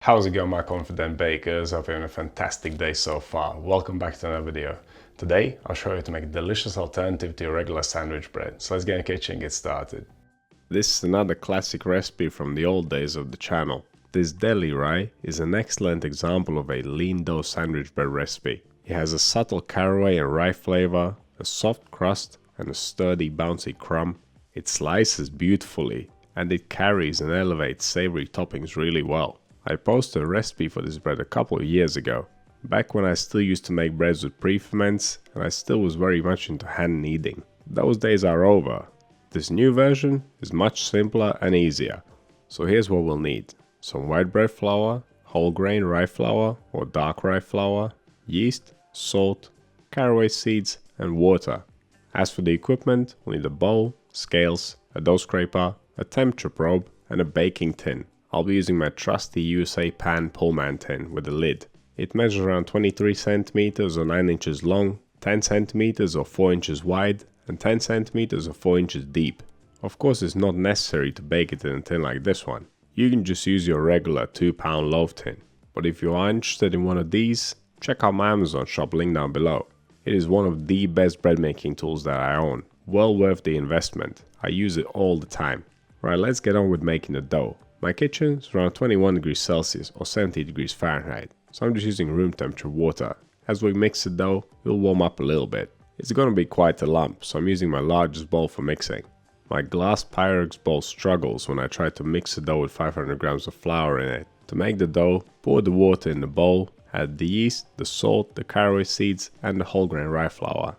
How's it going, my confident bakers? Hope you're having a fantastic day so far. Welcome back to another video. Today I'll show you how to make a delicious alternative to your regular sandwich bread. So let's get in the kitchen and get started. This is another classic recipe from the old days of the channel. This Deli Rye is an excellent example of a lean dough sandwich bread recipe. It has a subtle caraway and rye flavor, a soft crust and a sturdy bouncy crumb. It slices beautifully and it carries and elevates savoury toppings really well. I posted a recipe for this bread a couple of years ago, back when I still used to make breads with pre-ferments and I still was very much into hand kneading. Those days are over. This new version is much simpler and easier. So here's what we'll need. Some white bread flour, whole grain rye flour or dark rye flour, yeast, salt, caraway seeds and water. As for the equipment, we'll need a bowl, scales, a dough scraper, a temperature probe and a baking tin. I'll be using my trusty USA pan Pullman tin with a lid. It measures around 23 centimeters or 9 inches long, 10 centimeters or 4 inches wide, and 10 centimeters or 4 inches deep. Of course, it's not necessary to bake it in a tin like this one. You can just use your regular 2-pound loaf tin. But if you are interested in one of these, check out my Amazon shop link down below. It is one of the best bread making tools that I own. Well worth the investment. I use it all the time. Right, let's get on with making the dough. My kitchen is around 21 degrees Celsius or 70 degrees Fahrenheit, so I'm just using room temperature water. As we mix the dough, it will warm up a little bit. It's going to be quite a lump, so I'm using my largest bowl for mixing. My glass Pyrex bowl struggles when I try to mix the dough with 500 grams of flour in it. To make the dough, pour the water in the bowl, add the yeast, the salt, the caraway seeds and the whole grain rye flour.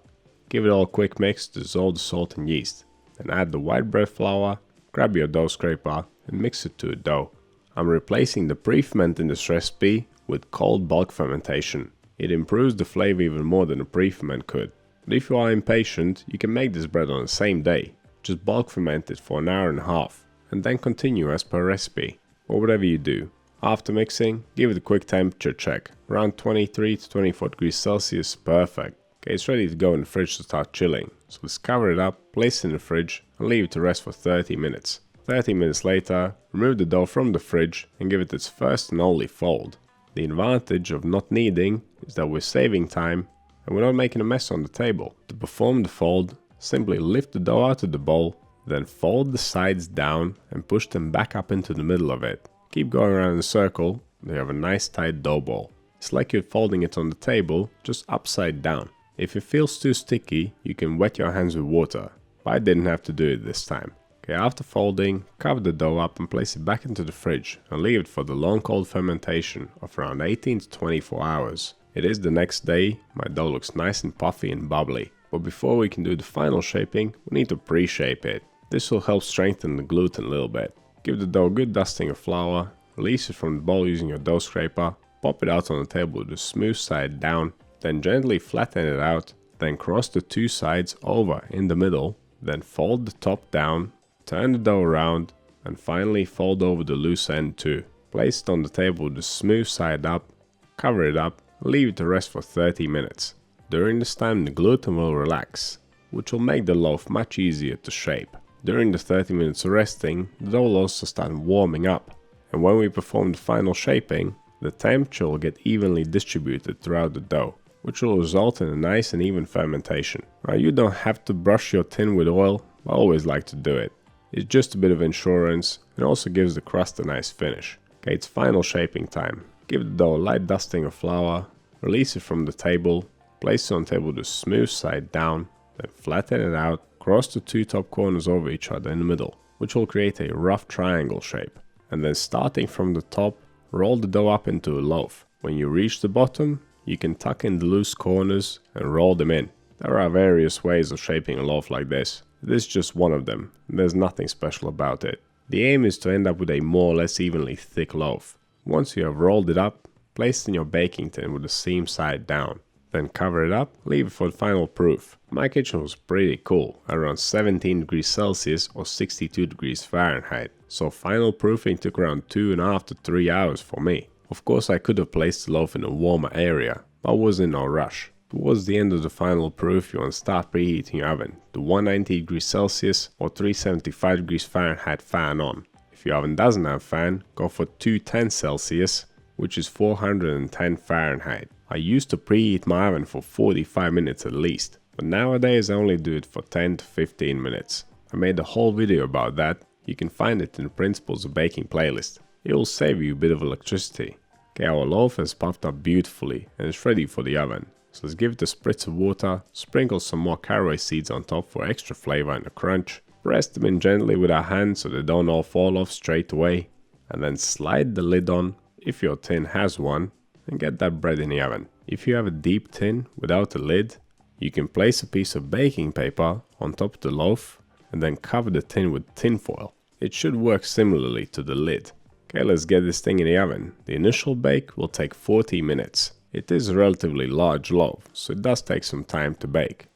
Give it all a quick mix to dissolve the salt and yeast. Then add the white bread flour, grab your dough scraper and mix it to a dough. I'm replacing the pre-ferment in this recipe with cold bulk fermentation. It improves the flavor even more than a pre-ferment could. But if you are impatient, you can make this bread on the same day. Just bulk ferment it for an hour and a half and then continue as per recipe. Or whatever you do. After mixing, give it a quick temperature check. Around 23 to 24 degrees Celsius is perfect. Okay, it's ready to go in the fridge to start chilling. So let's cover it up, place it in the fridge and leave it to rest for 30 minutes. 30 minutes later, remove the dough from the fridge and give it its first and only fold. The advantage of not kneading is that we're saving time and we're not making a mess on the table. To perform the fold, simply lift the dough out of the bowl, then fold the sides down and push them back up into the middle of it. Keep going around in a circle until you have a nice tight dough ball. It's like you're folding it on the table, just upside down. If it feels too sticky, you can wet your hands with water, but I didn't have to do it this time. Okay, after folding, cover the dough up and place it back into the fridge and leave it for the long cold fermentation of around 18 to 24 hours. It is the next day, my dough looks nice and puffy and bubbly. But before we can do the final shaping, we need to pre-shape it. This will help strengthen the gluten a little bit. Give the dough a good dusting of flour, release it from the bowl using your dough scraper, pop it out on the table with the smooth side down, then gently flatten it out, then cross the two sides over in the middle, then fold the top down, turn the dough around and finally fold over the loose end too. Place it on the table with the smooth side up, cover it up, leave it to rest for 30 minutes. During this time the gluten will relax, which will make the loaf much easier to shape. During the 30 minutes of resting, the dough will also start warming up, and when we perform the final shaping, the temperature will get evenly distributed throughout the dough, which will result in a nice and even fermentation. Now you don't have to brush your tin with oil, I always like to do it. It's just a bit of insurance and also gives the crust a nice finish. Okay, it's final shaping time. Give the dough a light dusting of flour, release it from the table, place it on the table with the smooth side down, then flatten it out, cross the two top corners over each other in the middle, which will create a rough triangle shape. And then starting from the top, roll the dough up into a loaf. When you reach the bottom, you can tuck in the loose corners and roll them in. There are various ways of shaping a loaf like this. This is just one of them, there's nothing special about it. The aim is to end up with a more or less evenly thick loaf. Once you have rolled it up, place it in your baking tin with the seam side down. Then cover it up, leave it for the final proof. My kitchen was pretty cool, around 17 degrees Celsius or 62 degrees Fahrenheit. So final proofing took around 2.5 to 3 hours for me. Of course I could have placed the loaf in a warmer area, but I was in no rush. Towards the end of the final proof, you want to start preheating your oven to 190 degrees Celsius or 375 degrees Fahrenheit fan on. If your oven doesn't have fan, go for 210 Celsius which is 410 Fahrenheit. I used to preheat my oven for 45 minutes at least, but nowadays I only do it for 10 to 15 minutes. I made a whole video about that. You can find it in the Principles of Baking playlist. It will save you a bit of electricity. Okay, our loaf has puffed up beautifully and is ready for the oven. So let's give it a spritz of water, sprinkle some more caraway seeds on top for extra flavor and a crunch, press them in gently with our hands so they don't all fall off straight away, and then slide the lid on if your tin has one and get that bread in the oven. If you have a deep tin without a lid, you can place a piece of baking paper on top of the loaf and then cover the tin with tin foil. It should work similarly to the lid. Okay, let's get this thing in the oven. The initial bake will take 40 minutes. It is a relatively large loaf, so it does take some time to bake.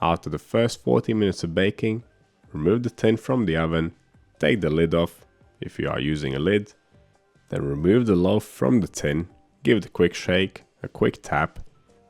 After the first 40 minutes of baking, remove the tin from the oven, take the lid off if you are using a lid, then remove the loaf from the tin, give it a quick shake, a quick tap.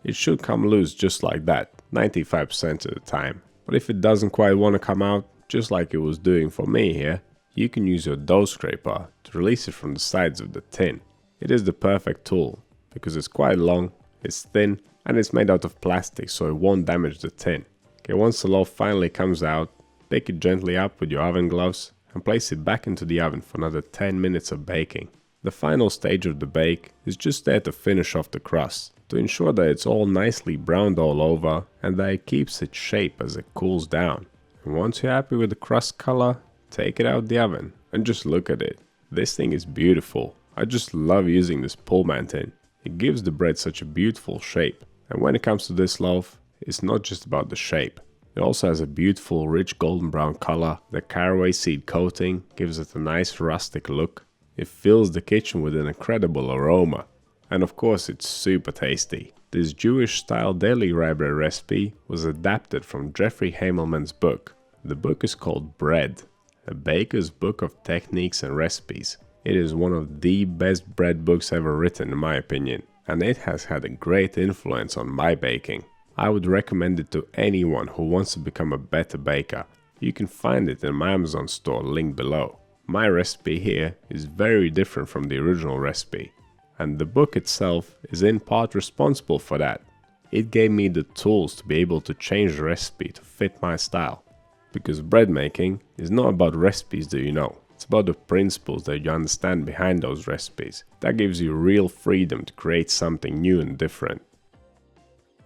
It should come loose just like that, 95% of the time. But if it doesn't quite want to come out, just like it was doing for me here, you can use your dough scraper to release it from the sides of the tin. It is the perfect tool because it's quite long, it's thin, and it's made out of plastic so it won't damage the tin. Okay, once the loaf finally comes out, pick it gently up with your oven gloves and place it back into the oven for another 10 minutes of baking. The final stage of the bake is just there to finish off the crust, to ensure that it's all nicely browned all over and that it keeps its shape as it cools down. And once you're happy with the crust color, take it out the oven and just look at it. This thing is beautiful. I just love using this Pullman tin. It gives the bread such a beautiful shape. And when it comes to this loaf, it's not just about the shape. It also has a beautiful rich golden brown color. The caraway seed coating gives it a nice rustic look. It fills the kitchen with an incredible aroma. And of course it's super tasty. This Jewish style Deli Rye bread recipe was adapted from Jeffrey Hamelman's book. The book is called Bread, a baker's book of techniques and recipes. It is one of the best bread books ever written in my opinion, and it has had a great influence on my baking. I would recommend it to anyone who wants to become a better baker. You can find it in my Amazon store linked below. My recipe here is very different from the original recipe, and the book itself is in part responsible for that. It gave me the tools to be able to change the recipe to fit my style. Because bread making is not about recipes that you know. It's about the principles that you understand behind those recipes. That gives you real freedom to create something new and different.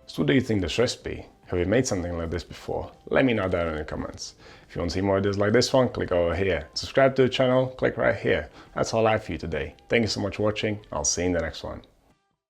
So what do you think of this recipe? Have you made something like this before? Let me know down in the comments. If you want to see more videos like this one, click over here. Subscribe to the channel, click right here. That's all I have for you today. Thank you so much for watching. I'll see you in the next one.